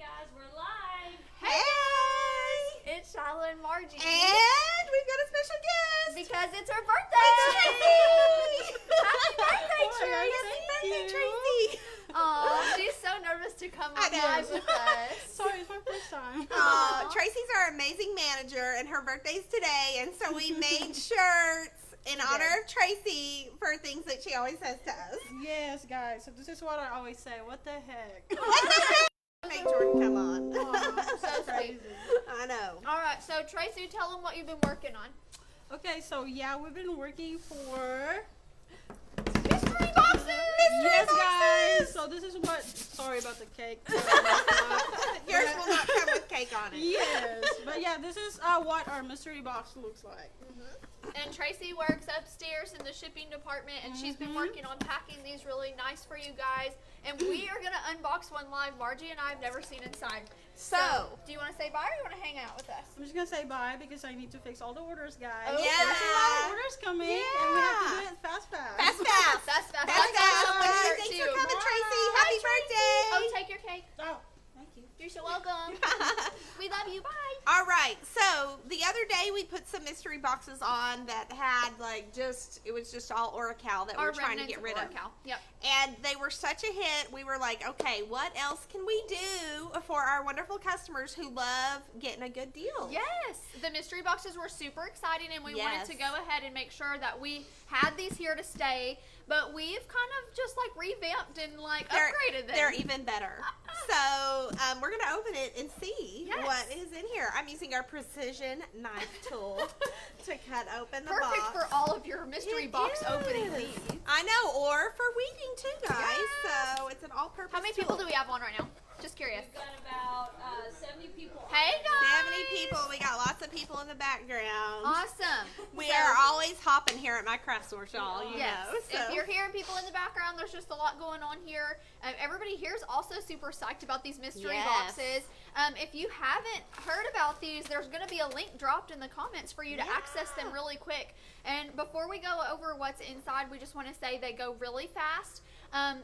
guys, we're live. Hey! It's Shyla and Marji. And we've got a special guest. Because it's her birthday. Happy birthday, Tracy. Happy birthday, Tracy. Aw, she's so nervous to come on live with us. Sorry, it's my first time. Tracy's our amazing manager, and her birthday's today, and so we made shirts in honor of Tracy for things that she always says to us. Yes, guys. So this is what I always say. What the heck? Make Jordan come on. So crazy. I know. All right, so Tracy, tell them what you've been working on. Okay, so yeah, we've been working for Mystery boxes. yes, guys. So this is what. Sorry about the cake. Yours will not come with cake on it. Yes, but yeah, this is what our mystery box looks like. And Tracy works upstairs in the shipping department, and she's been working on packing these really nice for you guys. And we are going to unbox one live. Marji and I have never seen inside. So, do you want to say bye or you want to hang out with us? I'm just gonna say bye because I need to fix all the orders, guys. Oh, yeah. There's a lot of orders coming, and we have to do it fast. Fast. That's fast. Fast. That's someone's shirt Thanks too. for coming, Tracy. Hi, Happy Tracy. birthday. Oh, take your cake. Oh, thank you. You're so welcome. We love you. Bye. All right, so the other day we put some mystery boxes on that had it was just all Oracal that we're trying to get rid of. Yep. And they were such a hit, we were like, okay, what else can we do for our wonderful customers who love getting a good deal? Yes, the mystery boxes were super exciting, and we wanted Yes. to go ahead and make sure that we had these here to stay. But we've kind of just like revamped and like upgraded them. They're even better. So we're going to open it and see Yes. what is in here. I'm using our precision knife tool to cut open the Perfect box. for all of your mystery box opening needs. I know, or for weaving too, guys. Yes. So it's an all-purpose How many tool. people do we have on right now? Just curious. We've got about 70 people. Hey guys. 70 people. We got lots of people in the background. Awesome. We So- are always hopping here at MyCraftSource, y'all. You Yes. know. So. If you're hearing people in the background, there's just a lot going on here. Everybody here is also super psyched about these mystery Yes. boxes. If you haven't heard about these, there's going to be a link dropped in the comments for you to access them really quick. And before we go over what's inside, we just want to say they go really fast.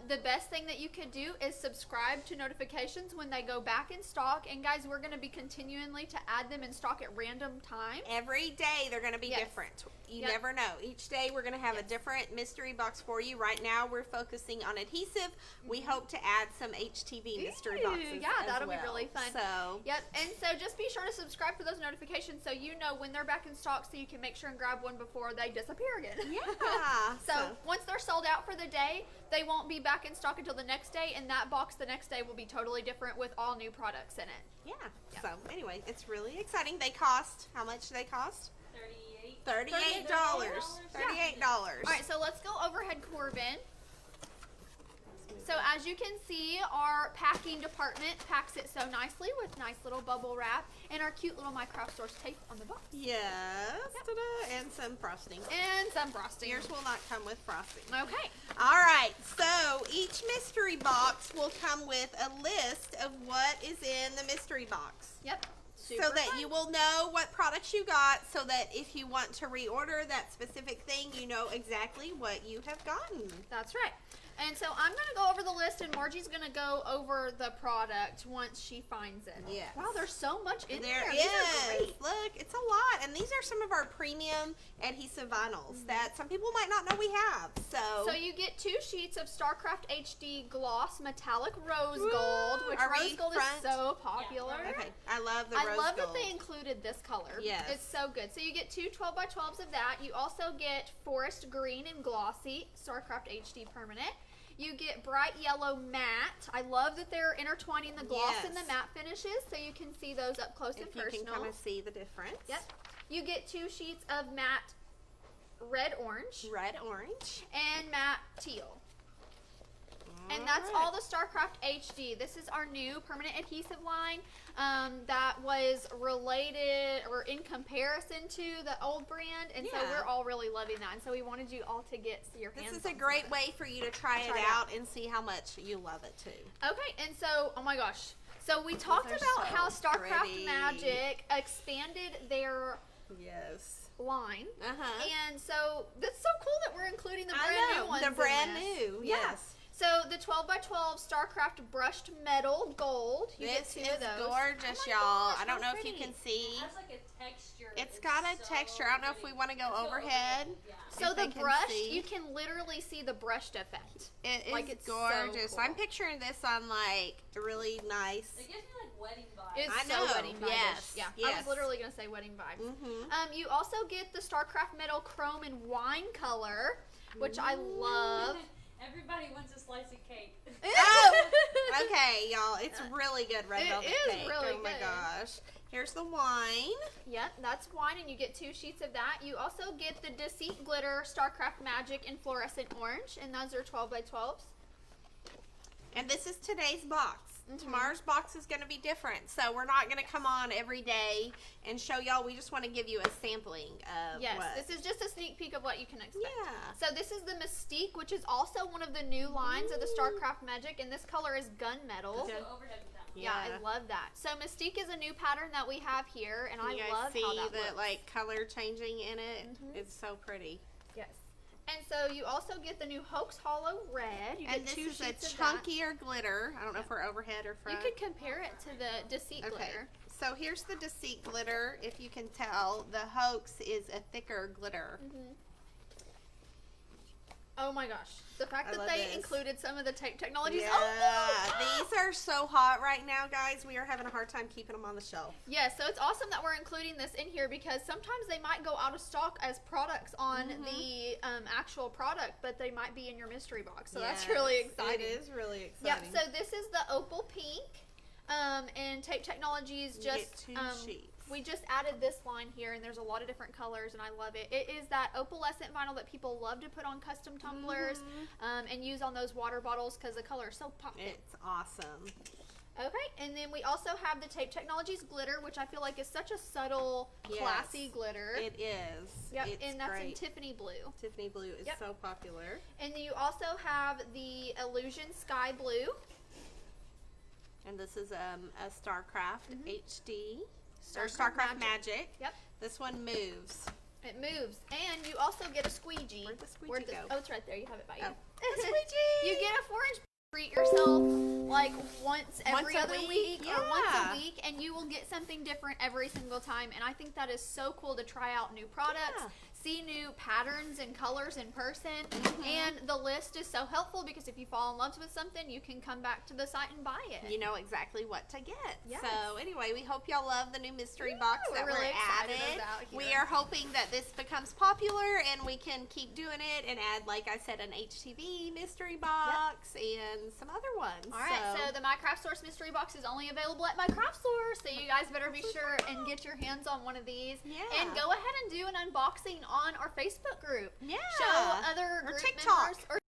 The best thing that you could do is subscribe to notifications when they go back in stock. And guys, we're going to be continually to add them in stock at random times. Every day they're going to be Yes. different. You Yep. never know. Each day we're going to have a different mystery box for you. Right now we're focusing on adhesive. We hope to add some HTV mystery Ooh, boxes. yeah, as that'll be well. really fun. So Yep, and so just be sure to subscribe for those notifications so you know when they're back in stock, so you can make sure and grab one before they disappear again. yeah. So once they're sold out for the day, they won't be back in stock until the next day, and that box the next day will be totally different with all new products in it. yeah. So anyway, it's really exciting. They cost, how much do they cost? $38. $38. All right, so let's go overhead, Corbin. So as you can see, our packing department packs it so nicely with nice little bubble wrap and our cute little MyCraftSource tape on the box. Yes. Ta-da. And some frosting. And some frosting. Yours will not come with frosting. Okay. All right, so each mystery box will come with a list of what is in the mystery box. Yep. So that you will know what products you got, so that if you want to reorder that specific thing, you know exactly what you have gotten. That's right. And so I'm going to go over the list, and Marji's going to go over the product once she finds it. Yes. Wow, there's so much in there. There These are is. great. Look, it's a lot. And these are some of our premium adhesive vinyls that some people might not know we have. So you get 2 sheets of Starcraft HD Gloss Metallic Rose Gold, which Are Rose we Gold front? is so popular. Okay, I love the I rose love gold. that they included this color. Yes. It's so good. So you get 2 12x12s of that. You also get Forest Green and Glossy Starcraft HD Permanent. You get bright yellow matte. I love that they're intertwining the gloss and the Yes. matte finishes, so you can see those up close and If you personal. can kind of see the difference. Yep. You get 2 sheets of matte red orange Red, orange. and matte teal. And that's all the Starcraft HD. This is our new permanent adhesive line that was related or in comparison to the old brand. And so Yeah. we're all really loving that. And so we wanted you all to get your hands on This is a some great of way for you to try it out and see how much you love it too. it. Okay, and so, oh my gosh. So we talked are about so how Starcraft pretty. Magic expanded their Yes. line. Uh-huh. And so that's so cool that we're incling the I brand know, new ones. the in brand this. new, Yeah. yes. So the 12 by 12 Starcraft brushed metal gold. You This get two is of those. gorgeous, Oh my y'all. gosh, I don't how know if you pretty. can see. It has like a texture. It's got a so texture. I don't know if we pretty. want to go Let's overhead. Yeah. So if the they can brush, see. you can literally see the brushed effect. It is Like, it's so gorgeous. cool. I'm picturing this on like a really nice. It gives me like wedding vibes. It's I so know, wedding vibes. yes, Yeah, I yes. was literally gonna say wedding vibes. Mm-hmm. You also get the Starcraft metal chrome and wine color, which I love. Everybody wants a slice of cake. Oh, okay, y'all. It's really good red It velvet is cake. really oh my good. gosh. Here's the wine. Yep, that's wine, and you get 2 sheets of that. You also get the Deceit Glitter Starcraft Magic in fluorescent orange, and those are 12 by 12s. And this is today's box. Mhm. Tomorrow's box is going to be different. So we're not going to come on every day and show y'all. We just want to give you a sampling of Yes, what. this is just a sneak peek of what you can expect. Yeah. So this is the Mystique, which is also one of the new lines of the Starcraft Magic, and this color is gunmetal. Let's go overhead with that one. Yeah, I love that. So Mystique is a new pattern that we have here, and You I guys love see how that the looks. like color changing in it? Mhm. It's so pretty. Yes. And so you also get the new Hoax Hollow Red. You And get this 2 is a sheets of that. chunkier glitter. I don't know if we're overhead or You front. could compare it to the Deceit Okay. Glitter. So here's the Deceit glitter. If you can tell, the Hoax is a thicker glitter. Mm-hmm. Oh my gosh. The fact I that love they this. included some of the tape technologies. Yeah, Oh, these are so hot right now, guys. We are having a hard time keeping them on the shelf. Yeah, so it's awesome that we're including this in here because sometimes they might go out of stock as products on Mhm. the actual product, but they might be in your mystery box. So that's Yes, really exciting. It is really Yep, exciting. so this is the opal pink. And Tape Technologies You just get 2 sheets. we just added this line here, and there's a lot of different colors, and I love it. It is that opalescent vinyl that people love to put on custom tumblers and use on those water bottles because the color is so popping. It's awesome. Okay, and then we also have the Tape Technologies glitter, which I feel like is such a subtle, Yes, classy glitter. It is. Yep, It's and that's in great. Tiffany blue. Tiffany blue is Yep. so popular. And then you also have the Illusion Sky Blue. And this is a StarCraft HD. Or Starcraft StarCraft Magic. Magic. Yep. This one moves. It moves, and you also get a squeegee. Where'd the squeegee go? Oh, it's right there. You have it by you. Oh. A squeegee! You get a 4-inch. Treat yourself like once every a other week, week or once yeah. a week, and you will get something different every single time. And I think that is so cool to try out new products, Yeah. see new patterns and colors in person. Mhm. And the list is so helpful because if you fall in love with something, you can come back to the site and buy it. You know exactly what to get. Yes. So anyway, we hope y'all love the new mystery box we're that really we're excited added. about here. We are hoping that this becomes popular and we can keep doing it and add, like I said, an HTV mystery box and some other ones. All right, so the MyCraftSource Mystery Box is only available at MyCraftSource, so you guys better be sure and get your hands on one of these. Yeah. And go ahead and do an unboxing on our Facebook group. yeah. Show other Or group TikTok. members or